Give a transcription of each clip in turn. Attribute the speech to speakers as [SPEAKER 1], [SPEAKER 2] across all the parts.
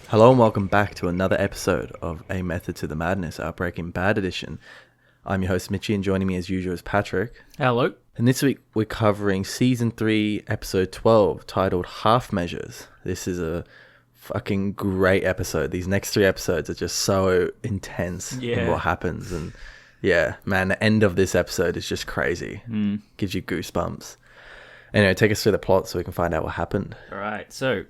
[SPEAKER 1] Hello and welcome back to another episode of A Method to the Madness, our Breaking Bad edition. I'm your host Mitchie, and joining me as usual is Patrick.
[SPEAKER 2] Hello.
[SPEAKER 1] And this week we're covering Season 3, Episode 12, titled Half Measures. This is a fucking great episode. These next three episodes are just so intense in what happens. And yeah, man, the end of this episode is just crazy. Gives you goosebumps. Anyway, take us through the plot so we can find out what happened.
[SPEAKER 2] All right, so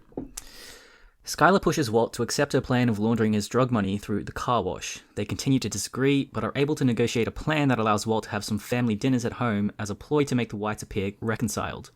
[SPEAKER 2] Skylar pushes Walt to accept her plan of laundering his drug money through the car wash. They continue to disagree, but are able to negotiate a plan that allows Walt to have some family dinners at home as a ploy to make the Whites appear reconciled.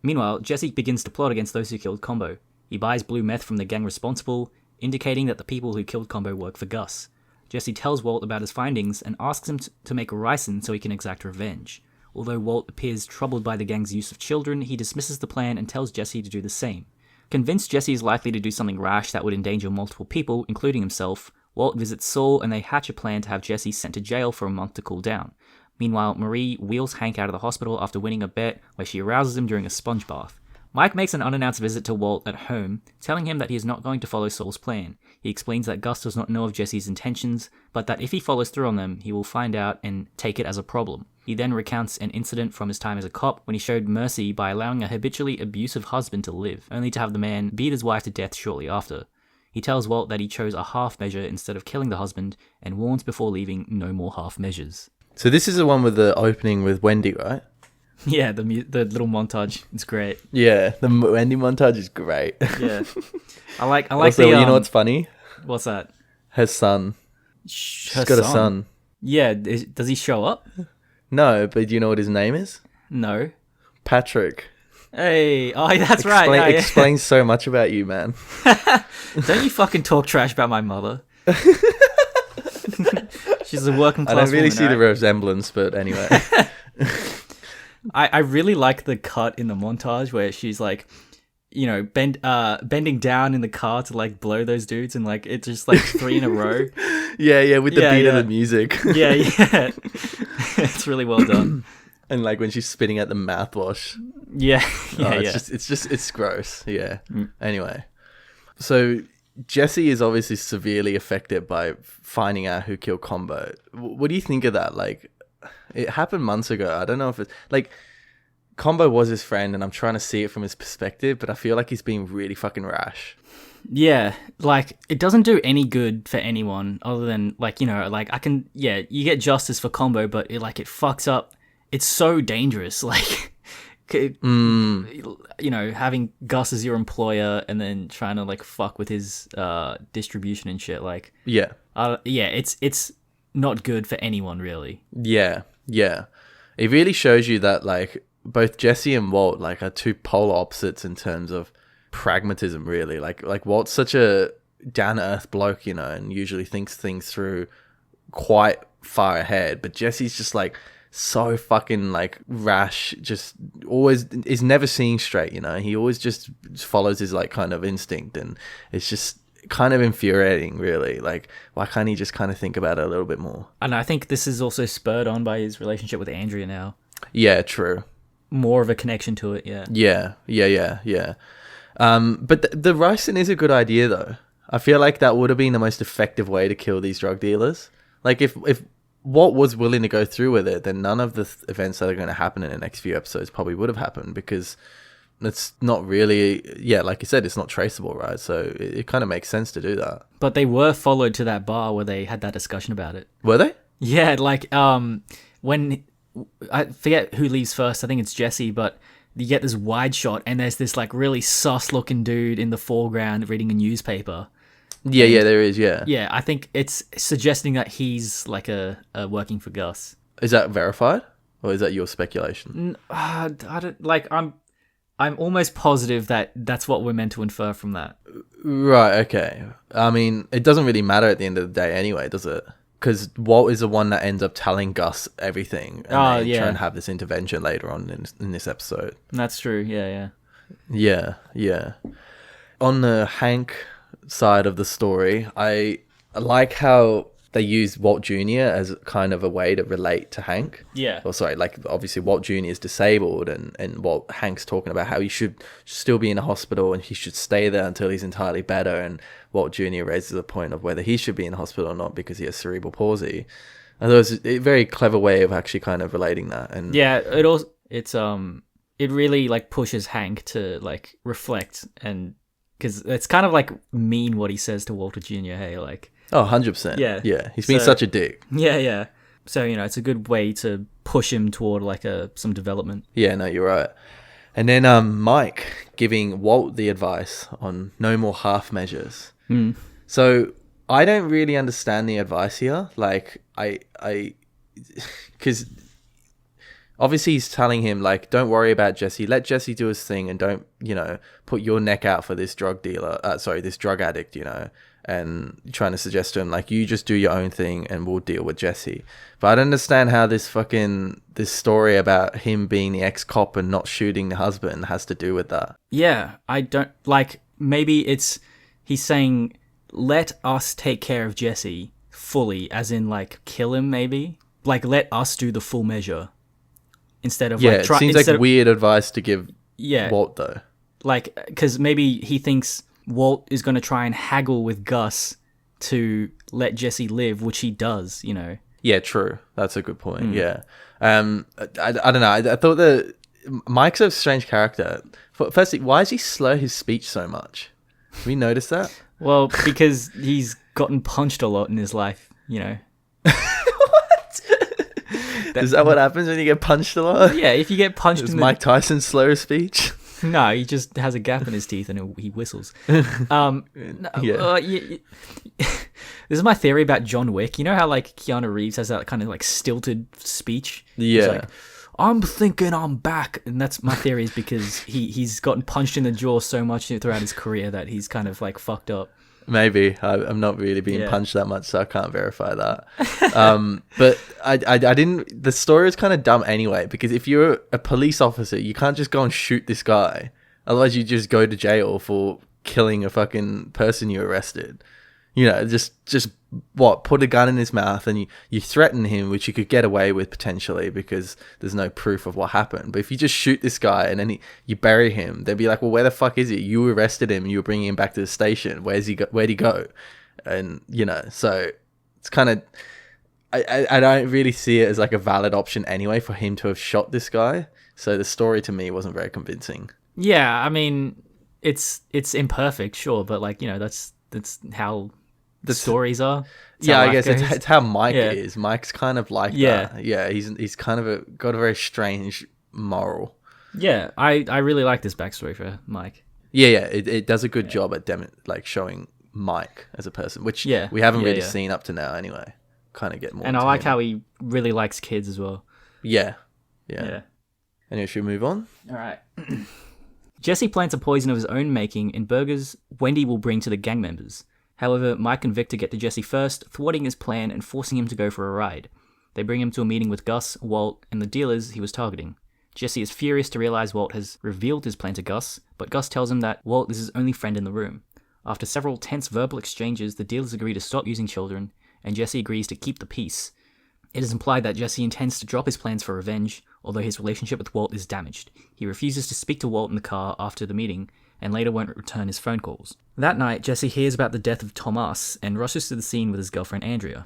[SPEAKER 2] Meanwhile, Jesse begins to plot against those who killed Combo. He buys blue meth from the gang responsible, indicating that the people who killed Combo work for Gus. Jesse tells Walt about his findings and asks him to make a ricin so he can exact revenge. Although Walt appears troubled by the gang's use of children, he dismisses the plan and tells Jesse to do the same. Convinced Jesse is likely to do something rash that would endanger multiple people, including himself, Walt visits Saul and they hatch a plan to have Jesse sent to jail for a month to cool down. Meanwhile, Marie wheels Hank out of the hospital after winning a bet where she arouses him during a sponge bath. Mike makes an unannounced visit to Walt at home, telling him that he is not going to follow Saul's plan. He explains that Gus does not know of Jesse's intentions, but that if he follows through on them, he will find out and take it as a problem. He then recounts an incident from his time as a cop when he showed mercy by allowing a habitually abusive husband to live, only to have the man beat his wife to death shortly after. He tells Walt that he chose a half measure instead of killing the husband, and warns before leaving no more half measures.
[SPEAKER 1] So this is the one with the opening with Wendy, right?
[SPEAKER 2] Yeah, the little montage. It's great.
[SPEAKER 1] Yeah, the Wendy montage is great.
[SPEAKER 2] Yeah, I like
[SPEAKER 1] Also,
[SPEAKER 2] the.
[SPEAKER 1] you know what's funny?
[SPEAKER 2] What's that?
[SPEAKER 1] Her son. She's got a son.
[SPEAKER 2] Yeah, does he show up?
[SPEAKER 1] No, but do you know what his name is?
[SPEAKER 2] No.
[SPEAKER 1] Patrick.
[SPEAKER 2] Hey, that's right. Yeah,
[SPEAKER 1] explains so much about you, man.
[SPEAKER 2] Don't you fucking talk trash about my mother. She's a working class woman.
[SPEAKER 1] I don't really see
[SPEAKER 2] right?
[SPEAKER 1] the resemblance, but anyway.
[SPEAKER 2] I really like the cut in the montage where she's like, you know, bending down in the car to like blow those dudes, and like it's just like three in a row.
[SPEAKER 1] Yeah, with the beat of the music.
[SPEAKER 2] Yeah. It's really well done.
[SPEAKER 1] And like when she's spitting at the mouthwash.
[SPEAKER 2] Yeah.
[SPEAKER 1] It's gross. Yeah. Anyway, so Jesse is obviously severely affected by finding out who killed Combo. What do you think of that? Like, it happened months ago. I don't know if it's like Combo was his friend, and I'm trying to see it from his perspective, but I feel like he's being really fucking rash.
[SPEAKER 2] Yeah, like it doesn't do any good for anyone other than like, you know, like you get justice for Combo, but it fucks up. It's so dangerous. Like, you know, having Gus as your employer and then trying to like fuck with his distribution and shit. Like, it's not good for anyone really. Yeah. It really shows you that like both Jesse and Walt like are two polar opposites in terms of pragmatism, really. Like Walt's such a down-to-earth bloke, you know, and usually thinks things through quite far ahead, but Jesse's just like so fucking like rash, just always is never seeing straight, you know. He always just follows his like kind of instinct, and it's just kind of infuriating, really. Like, why can't he just kind of think about it a little bit more? And I think this is also spurred on by his relationship with Andrea now. Yeah, true. More of a connection to it, yeah. Yeah. But the ricin is a good idea, though. I feel like that would have been the most effective way to kill these drug dealers. Like, if Walt was willing to go through with it, then none of the events that are going to happen in the next few episodes probably would have happened, because it's not really, like you said, it's not traceable, right? So it kind of makes sense to do that. But they were followed to that bar where they had that discussion about it. Were they? Yeah, like when, I forget who leaves first, I think it's Jesse, but you get this wide shot and there's this like really sus looking dude in the foreground reading a newspaper. Yeah, there is, yeah. Yeah, I think it's suggesting that he's like a working for Gus. Is that verified? Or is that your speculation? I don't, like, I'm almost positive that that's what we're meant to infer from that. Right, okay. I mean, it doesn't really matter at the end of the day anyway, does it? Because Walt is the one that ends up telling Gus everything. And they try and have this intervention later on in this episode. That's true, yeah. Yeah. On the Hank side of the story, I like how
[SPEAKER 1] they use Walt Jr. as kind of a way to relate to Hank.
[SPEAKER 2] Yeah.
[SPEAKER 1] Or sorry, like obviously Walt Jr. is disabled, and Walt Hank's talking about how he should still be in a hospital and he should stay there until he's entirely better. And Walt Jr. raises the point of whether he should be in hospital or not because he has cerebral palsy. And it was a very clever way of actually kind of relating that. And
[SPEAKER 2] yeah, it really like pushes Hank to like reflect, and because it's kind of like mean what he says to Walter Jr. Hey, like.
[SPEAKER 1] Oh, 100%.
[SPEAKER 2] Yeah.
[SPEAKER 1] He's been such a dick.
[SPEAKER 2] Yeah. So, it's a good way to push him toward like some development.
[SPEAKER 1] Yeah, no, you're right. And then Mike giving Walt the advice on no more half measures. So I don't really understand the advice here. Like because obviously he's telling him like, don't worry about Jesse. Let Jesse do his thing and don't, put your neck out for this drug addict, and trying to suggest to him like, you just do your own thing and we'll deal with Jesse. But I don't understand how this story about him being the ex-cop and not shooting the husband has to do with that.
[SPEAKER 2] Yeah, I don't like, maybe he's saying, let us take care of Jesse fully, as in like kill him maybe, like let us do the full measure instead of
[SPEAKER 1] it seems like weird advice to give Walt though.
[SPEAKER 2] Like, because maybe he thinks Walt is going to try and haggle with Gus to let Jesse live, which he does,
[SPEAKER 1] Yeah, true. That's a good point. Yeah. I don't know. I thought that Mike's a strange character. Firstly, why does he slur his speech so much? Have we noticed that?
[SPEAKER 2] Well, because he's gotten punched a lot in his life,
[SPEAKER 1] What? Is that what happens when you get punched a lot?
[SPEAKER 2] Yeah, if you get punched
[SPEAKER 1] Does Mike Tyson slur his speech?
[SPEAKER 2] No, he just has a gap in his teeth and he whistles. This is my theory about John Wick. You know how like Keanu Reeves has that kind of like stilted speech?
[SPEAKER 1] Yeah.
[SPEAKER 2] He's like, I'm thinking I'm back. And that's my theory, is because he's gotten punched in the jaw so much throughout his career that he's kind of like fucked up.
[SPEAKER 1] Maybe. I'm not really being punched that much, so I can't verify that. But I didn't... The story is kind of dumb anyway, because if you're a police officer, you can't just go and shoot this guy. Otherwise, you just go to jail for killing a fucking person you arrested. Just put a gun in his mouth and you threaten him, which you could get away with potentially because there's no proof of what happened. But if you just shoot this guy and then you bury him, they'd be like, well, where the fuck is he? You arrested him and you were bringing him back to the station. Where'd he go? And, so it's kind of... I don't really see it as like a valid option anyway for him to have shot this guy. So the story to me wasn't very convincing.
[SPEAKER 2] Yeah, I mean, it's imperfect, sure, but like, that's how... The stories are.
[SPEAKER 1] I guess it's how Mike is. Mike's kind of like that. Yeah, he's kind of got a very strange moral.
[SPEAKER 2] Yeah, I really like this backstory for Mike.
[SPEAKER 1] Yeah, it does a good job at showing Mike as a person, which we haven't really seen up to now anyway. Kind of get more.
[SPEAKER 2] And I like how he really likes kids as well.
[SPEAKER 1] Yeah. Anyway, should we move on?
[SPEAKER 2] All right. Jesse plants a poison of his own making in burgers Wendy will bring to the gang members. However, Mike and Victor get to Jesse first, thwarting his plan and forcing him to go for a ride. They bring him to a meeting with Gus, Walt, and the dealers he was targeting. Jesse is furious to realize Walt has revealed his plan to Gus, but Gus tells him that Walt is his only friend in the room. After several tense verbal exchanges, the dealers agree to stop using children, and Jesse agrees to keep the peace. It is implied that Jesse intends to drop his plans for revenge, although his relationship with Walt is damaged. He refuses to speak to Walt in the car after the meeting, and later won't return his phone calls. That night, Jesse hears about the death of Tomás and rushes to the scene with his girlfriend Andrea.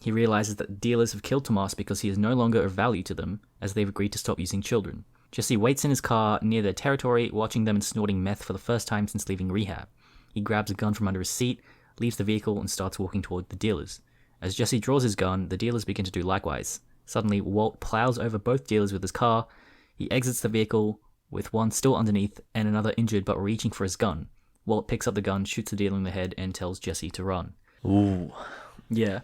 [SPEAKER 2] He realizes that the dealers have killed Tomás because he is no longer of value to them, as they've agreed to stop using children. Jesse waits in his car near their territory, watching them and snorting meth for the first time since leaving rehab. He grabs a gun from under his seat, leaves the vehicle, and starts walking toward the dealers. As Jesse draws his gun, the dealers begin to do likewise. Suddenly, Walt plows over both dealers with his car. He exits the vehicle, with one still underneath and another injured but reaching for his gun. Walt picks up the gun, shoots the dealer in the head, and tells Jesse to run.
[SPEAKER 1] Ooh.
[SPEAKER 2] Yeah.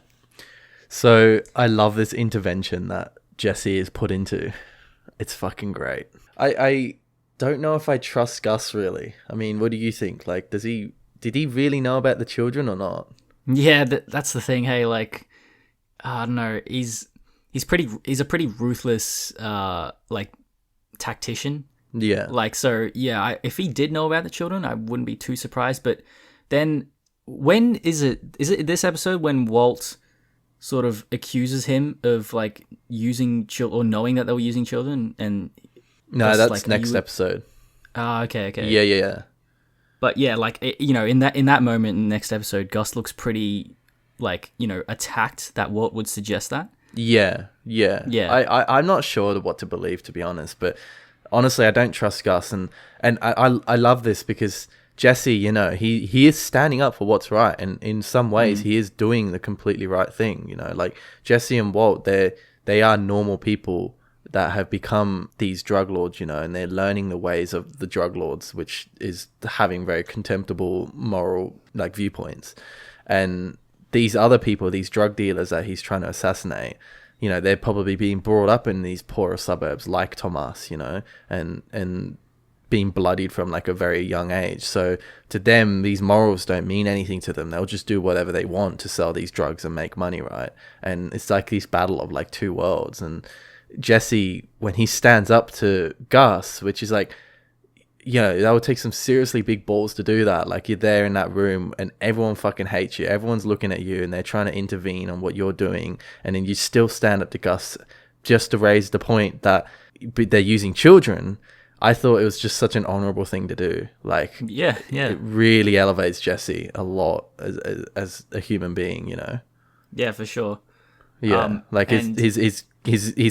[SPEAKER 1] So I love this intervention that Jesse is put into. It's fucking great. I don't know if I trust Gus really. I mean, what do you think? Like, did he really know about the children or not?
[SPEAKER 2] Yeah, that's the thing. Hey, like, I don't know. He's a pretty ruthless, like, tactician.
[SPEAKER 1] Yeah.
[SPEAKER 2] Like, so, yeah, if he did know about the children, I wouldn't be too surprised. But then, when is it this episode when Walt sort of accuses him of like using children or knowing that they were using children, and
[SPEAKER 1] no, that's like, next episode.
[SPEAKER 2] Ah, okay.
[SPEAKER 1] Yeah.
[SPEAKER 2] But yeah, like in that moment in the next episode, Gus looks pretty like attacked that Walt would suggest that.
[SPEAKER 1] Yeah. I'm not sure what to believe, to be honest, but honestly, I don't trust Gus, and I love this because Jesse, he is standing up for what's right, and in some ways he is doing the completely right thing. Like Jesse and Walt, they are normal people that have become these drug lords, and they're learning the ways of the drug lords, which is having very contemptible moral like viewpoints. And these other people, these drug dealers that he's trying to assassinate, they're probably being brought up in these poorer suburbs like Tomás, and being bloodied from like a very young age. So to them, these morals don't mean anything to them. They'll just do whatever they want to sell these drugs and make money, right? And it's like this battle of like two worlds. And Jesse, when he stands up to Gus, which is like, that would take some seriously big balls to do that. Like, you're there in that room and everyone fucking hates you. Everyone's looking at you and they're trying to intervene on what you're doing. And then you still stand up to Gus just to raise the point that they're using children. I thought it was just such an honorable thing to do. Like,
[SPEAKER 2] yeah.
[SPEAKER 1] It really elevates Jesse a lot as a human being,
[SPEAKER 2] Yeah, for sure.
[SPEAKER 1] Yeah, like his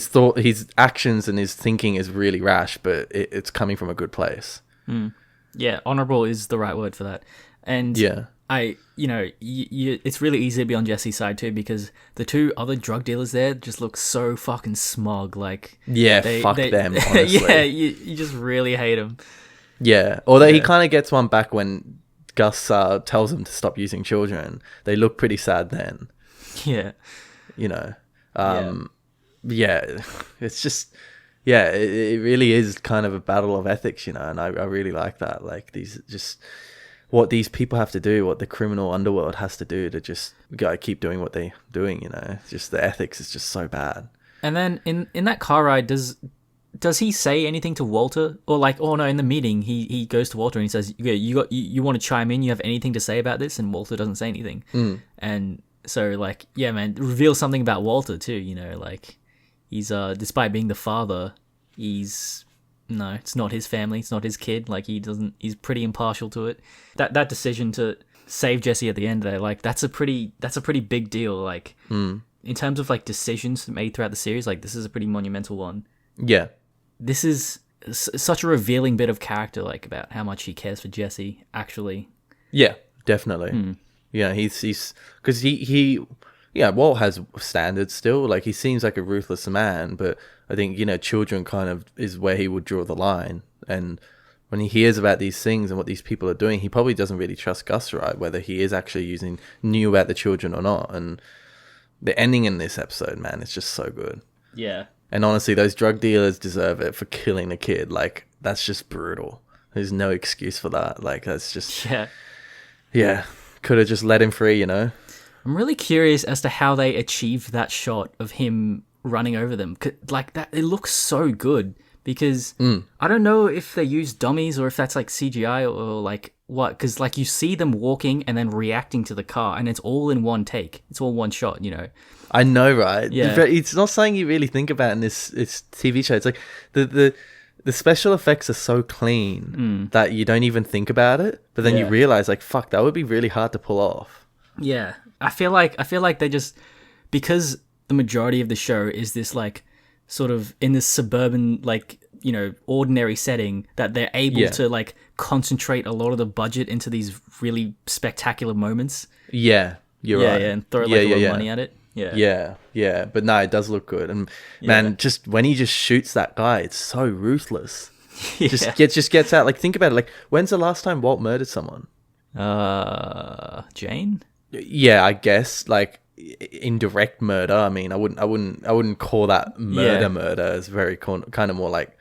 [SPEAKER 1] thought, his actions, and his thinking is really rash, but it's coming from a good place.
[SPEAKER 2] Yeah, honorable is the right word for that. And
[SPEAKER 1] yeah,
[SPEAKER 2] it's really easy to be on Jesse's side too, because the two other drug dealers there just look so fucking smug. Like,
[SPEAKER 1] fuck them. Honestly,
[SPEAKER 2] yeah, you just really hate them.
[SPEAKER 1] Yeah, although he kind of gets one back when Gus tells him to stop using children. They look pretty sad then.
[SPEAKER 2] Yeah.
[SPEAKER 1] Yeah, it's just, it really is kind of a battle of ethics, and I really like that. Like, these just what these people have to do, what the criminal underworld has to do to just keep doing what they're doing, just the ethics is just so bad.
[SPEAKER 2] And then in that car ride, does he say anything to Walter? Or like, oh no, in the meeting he goes to Walter and he says, you want to chime in, you have anything to say about this? And Walter doesn't say anything. And so, like, yeah, man, reveal something about Walter too, like, he's despite being the father, it's not his family, it's not his kid. Like, he's pretty impartial to it. That decision to save Jesse at the end there, like, that's a pretty big deal. Like, in terms of like decisions made throughout the series, like, this is a pretty monumental one.
[SPEAKER 1] Yeah, this
[SPEAKER 2] is such a revealing bit of character, like, about how much he cares for Jesse actually.
[SPEAKER 1] Yeah, definitely. Yeah, he's because Walt has standards still. Like, he seems like a ruthless man, but I think, children kind of is where he would draw the line. And when he hears about these things and what these people are doing, he probably doesn't really trust Gus, right? Whether he is actually knew about the children or not. And the ending in this episode, man, it's just so good.
[SPEAKER 2] Yeah.
[SPEAKER 1] And honestly, those drug dealers deserve it for killing a kid. Like, that's just brutal. There's no excuse for that. Like, that's just... Yeah. Could have just let him free, I'm
[SPEAKER 2] really curious as to how they achieved that shot of him running over them. Like, that, it looks so good, because I don't know if they use dummies or if that's like CGI or like what, because like you see them walking and then reacting to the car, and it's all in one take. It's all one shot,
[SPEAKER 1] I know, right?
[SPEAKER 2] Yeah.
[SPEAKER 1] It's not something you really think about in this TV show. It's like the special effects are so clean that you don't even think about it, but then you realize, like, fuck, that would be really hard to pull off.
[SPEAKER 2] Yeah. I feel like they just, because the majority of the show is this, like, sort of in this suburban, like, ordinary setting, that they're able to, like, concentrate a lot of the budget into these really spectacular moments.
[SPEAKER 1] Yeah, you're right.
[SPEAKER 2] Yeah, and throw a lot of money at it.
[SPEAKER 1] Yeah. But no, it does look good. And man, just when he just shoots that guy, it's so ruthless. Just gets out. Like, think about it. Like, when's the last time Walt murdered someone?
[SPEAKER 2] Jane?
[SPEAKER 1] Yeah, I guess, like, indirect murder. I mean, I wouldn't call that murder. It's very kind of more like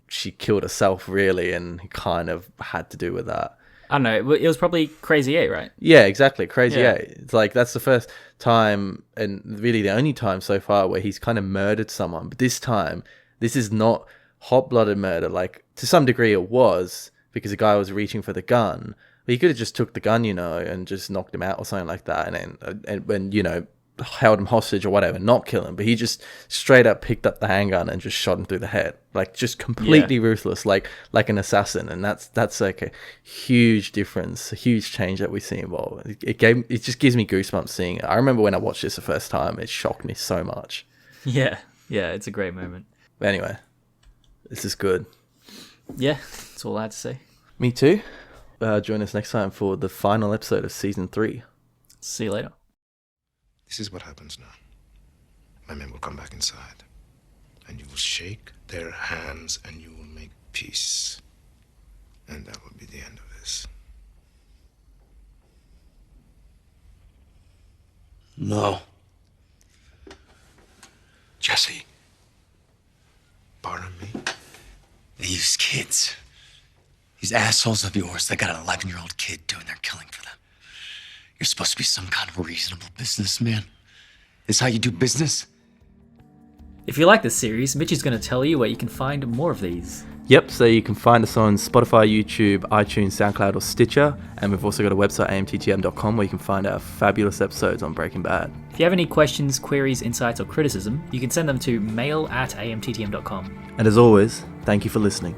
[SPEAKER 1] she killed herself, really, and he kind of had to do with that.
[SPEAKER 2] I don't know. It was probably Crazy 8, right?
[SPEAKER 1] Yeah, exactly. Crazy 8. It's like, that's the first time, and really the only time so far, where he's kind of murdered someone. But this time, this is not hot-blooded murder. Like, to some degree it was, because the guy was reaching for the gun. But he could have just took the gun, and just knocked him out or something like that. And when, held him hostage or whatever, not kill him, but he just straight up picked up the handgun and just shot him through the head, like just completely ruthless, like an assassin. And that's like a huge difference, a huge change that we see in Walt. It just gives me goosebumps seeing it. I remember when I watched this the first time, it shocked me so much.
[SPEAKER 2] Yeah, it's a great moment.
[SPEAKER 1] But anyway, this is good.
[SPEAKER 2] Yeah, that's all I had to say.
[SPEAKER 1] Me too. Join us next time for the final episode of season 3.
[SPEAKER 2] See you later.
[SPEAKER 3] This is what happens now. My men will come back inside, and you will shake their hands, and you will make peace. And that will be the end of this.
[SPEAKER 4] No.
[SPEAKER 3] Jesse. Pardon me?
[SPEAKER 4] These kids. These assholes of yours, they got an 11-year-old kid doing their killing for them. You're supposed to be some kind of reasonable businessman. This how you do business?
[SPEAKER 2] If you like this series, Mitch is going to tell you where you can find more of these.
[SPEAKER 1] Yep, so you can find us on Spotify, YouTube, iTunes, SoundCloud, or Stitcher. And we've also got a website, amttm.com, where you can find our fabulous episodes on Breaking Bad.
[SPEAKER 2] If you have any questions, queries, insights, or criticism, you can send them to mail@amttm.com.
[SPEAKER 1] And as always, thank you for listening.